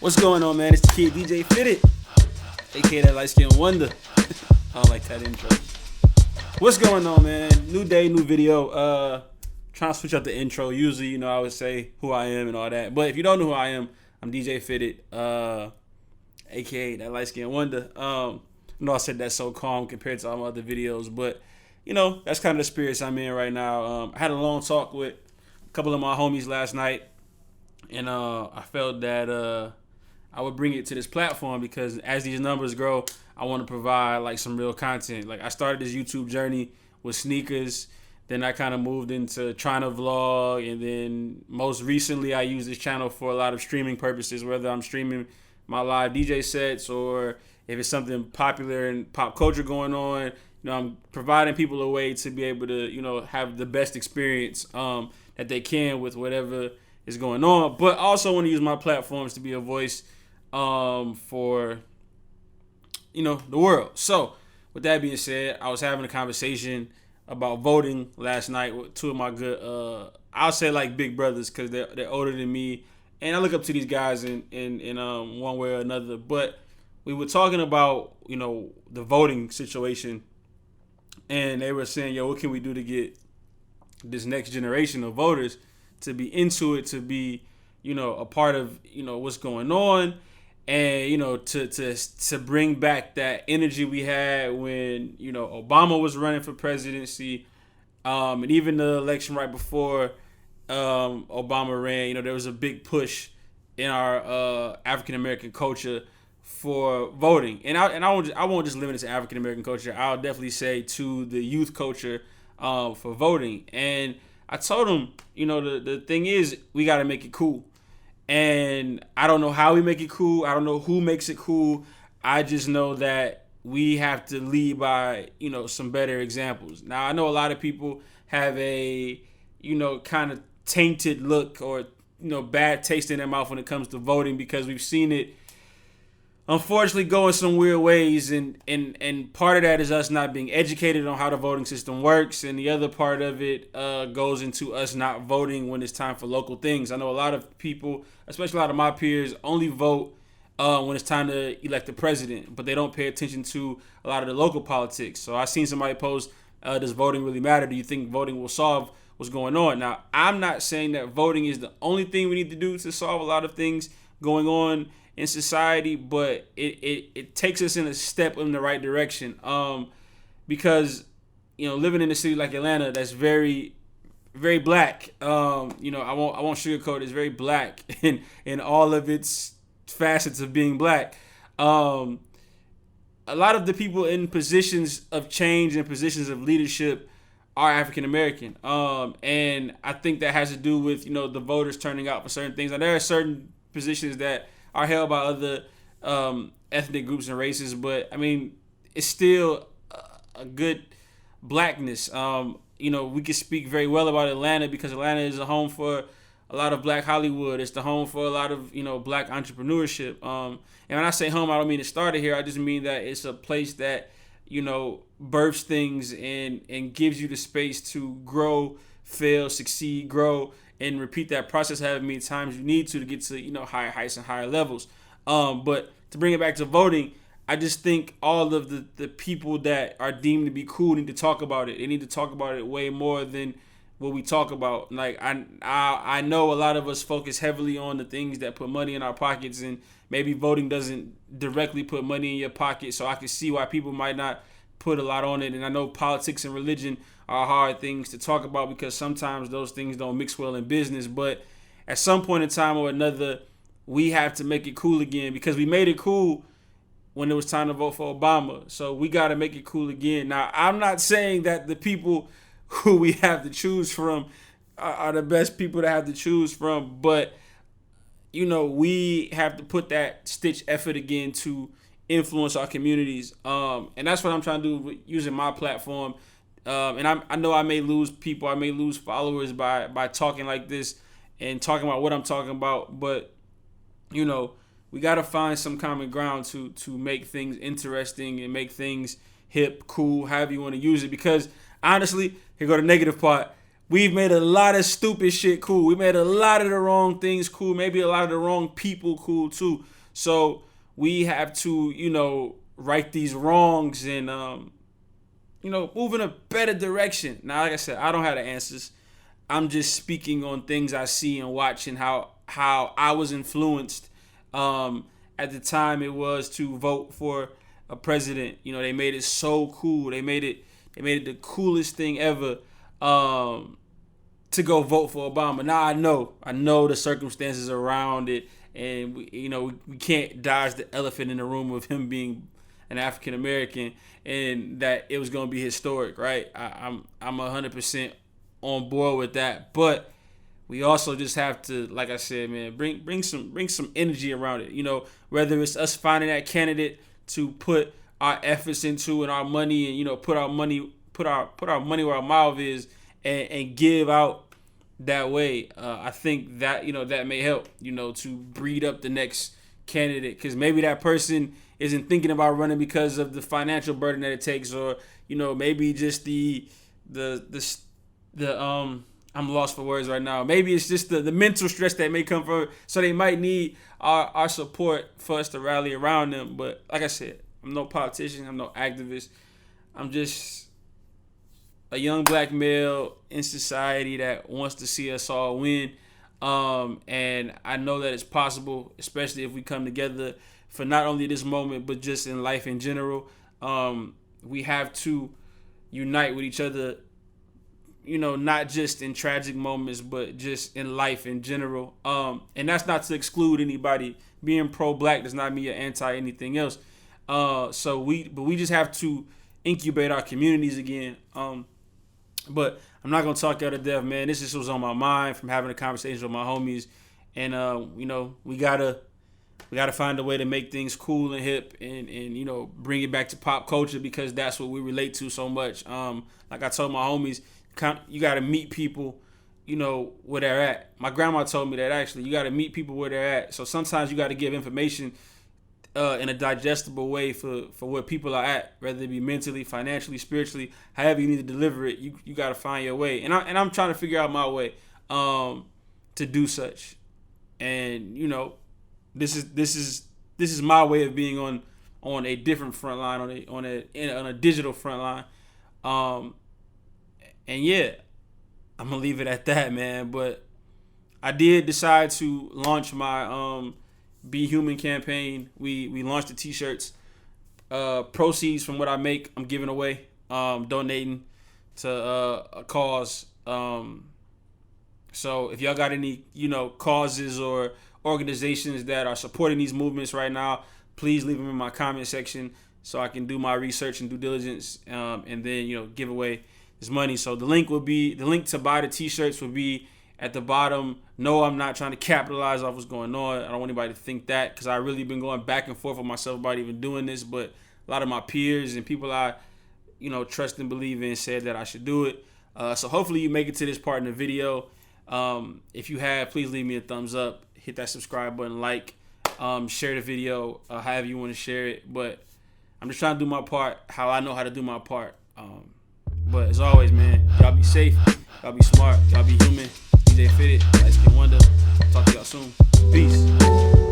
What's going on, man? It's the kid DJ Fitted, aka that light skin wonder. I don't like that intro. What's going on, man? New day, new video. Trying to switch up the intro. Usually, I would say who I am and all that. But if you don't know who I am, I'm DJ Fitted, aka that light skin wonder. I said that so calm compared to all my other videos, but that's kind of the spirits I'm in right now. I had a long talk with a couple of my homies last night, and I felt that I would bring it to this platform because as these numbers grow, I want to provide like some real content. Like I started this YouTube journey with sneakers, then I kind of moved into trying to vlog, and then most recently I use this channel for a lot of streaming purposes, whether I'm streaming my live DJ sets or if it's something popular in pop culture going on. I'm providing people a way to be able to, have the best experience that they can with whatever is going on. But I also want to use my platforms to be a voice for, the world. So with that being said, I was having a conversation about voting last night with two of my good, I'll say like big brothers because they're older than me. And I look up to these guys in one way or another. But we were talking about, the voting situation. And they were saying, what can we do to get this next generation of voters to be into it, to be, a part of, what's going on, and, to bring back that energy we had when, Obama was running for presidency, and even the election right before Obama ran, there was a big push in our African-American culture for voting. And I won't just limit it to African-American culture. I'll definitely say to the youth culture for voting. And I told them, the thing is, we got to make it cool. And I don't know how we make it cool. I don't know who makes it cool. I just know that we have to lead by, some better examples. Now, I know a lot of people have a, kind of tainted look or, bad taste in their mouth when it comes to voting because we've seen it unfortunately go in some weird ways, and part of that is us not being educated on how the voting system works, and the other part of it goes into us not voting when it's time for local things. I know a lot of people, especially a lot of my peers, only vote when it's time to elect the president, but they don't pay attention to a lot of the local politics. So I seen somebody post, does voting really matter? Do you think voting will solve what's going on? Now, I'm not saying that voting is the only thing we need to do to solve a lot of things going on in society, but it takes us in a step in the right direction. Because living in a city like Atlanta, that's very, very black. I won't sugarcoat. It's very black in all of its facets of being black. A lot of the people in positions of change and positions of leadership are African American, and I think that has to do with the voters turning out for certain things. Now there are certain positions that are held by other ethnic groups and races, but I mean, it's still a good blackness. We can speak very well about Atlanta because Atlanta is a home for a lot of black Hollywood. It's the home for a lot of black entrepreneurship. And when I say home, I don't mean it started here. I just mean that it's a place that births things and gives you the space to grow, fail, succeed, grow, and repeat that process however many times you need to get to higher heights and higher levels. But to bring it back to voting, I just think all of the people that are deemed to be cool need to talk about it. They need to talk about it way more than what we talk about. Like I know a lot of us focus heavily on the things that put money in our pockets, and maybe voting doesn't directly put money in your pocket. So I can see why people might not put a lot on it. And I know politics and religion are hard things to talk about because sometimes those things don't mix well in business. But at some point in time or another, we have to make it cool again because we made it cool when it was time to vote for Obama. So we got to make it cool again. Now, I'm not saying that the people who we have to choose from are the best people to have to choose from, but we have to put that stitch effort again to influence our communities. And that's what I'm trying to do with using my platform. And I know I may lose people, I may lose followers by talking like this and talking about what I'm talking about. But, we got to find some common ground to make things interesting and make things hip, cool, however you want to use it. Because honestly, here go the negative part. we've made a lot of stupid shit cool. We made a lot of the wrong things cool. Maybe a lot of the wrong people cool too. So we have to, right these wrongs and, move in a better direction. Now, like I said, I don't have the answers. I'm just speaking on things I see and watch and how I was influenced. At the time it was to vote for a president. They made it so cool. They made it the coolest thing ever. To go vote for Obama. Now I know the circumstances around it, and we can't dodge the elephant in the room of him being an African American, and that it was going to be historic, right? I'm 100% on board with that, but we also just have to, like I said, man, bring some energy around it. Whether it's us finding that candidate to put our efforts into and our money, and put our money where our mouth is, and give out that way. I think that that may help to breed up the next candidate, because maybe that person isn't thinking about running because of the financial burden that it takes, or maybe just the I'm lost for words right now. Maybe it's just the mental stress that may come from it, so they might need our support for us to rally around them. But like I said, I'm no politician, I'm no activist. I'm just a young black male in society that wants to see us all win. And I know that it's possible, especially if we come together for not only this moment, but just in life in general. We have to unite with each other, not just in tragic moments, but just in life in general. And that's not to exclude anybody. Being pro-black does not mean you're anti anything else. But we just have to incubate our communities again. But I'm not gonna talk out of death, man. This just was on my mind from having a conversation with my homies, and we gotta find a way to make things cool and hip, and bring it back to pop culture, because that's what we relate to so much. Like I told my homies, you gotta meet people, where they're at. My grandma told me that, actually. You gotta meet people where they're at. So sometimes you gotta give information in a digestible way for where people are at, whether it be mentally, financially, spiritually, however you need to deliver it. You got to find your way, and I'm trying to figure out my way to do such. And this is my way of being on a different front line, on a digital front line. And yeah, I'm gonna leave it at that, man. But I did decide to launch my Be Human campaign. We launched the t-shirts. Proceeds from what I make, I'm giving away, donating to a cause. So if y'all got any causes or organizations that are supporting these movements right now, please leave them in my comment section so I can do my research and due diligence, and then give away this money. So the link to buy the t-shirts will be at the bottom. No, I'm not trying to capitalize off what's going on. I don't want anybody to think that, because I really been going back and forth with myself about even doing this. But a lot of my peers and people I, trust and believe in said that I should do it. So hopefully you make it to this part in the video. If you have, please leave me a thumbs up. Hit that subscribe button, share the video, however you want to share it. But I'm just trying to do my part how I know how to do my part. But as always, man, y'all be safe, y'all be smart, y'all be human. DJ Fitted, Light Skin Wonder. Talk to y'all soon. Peace.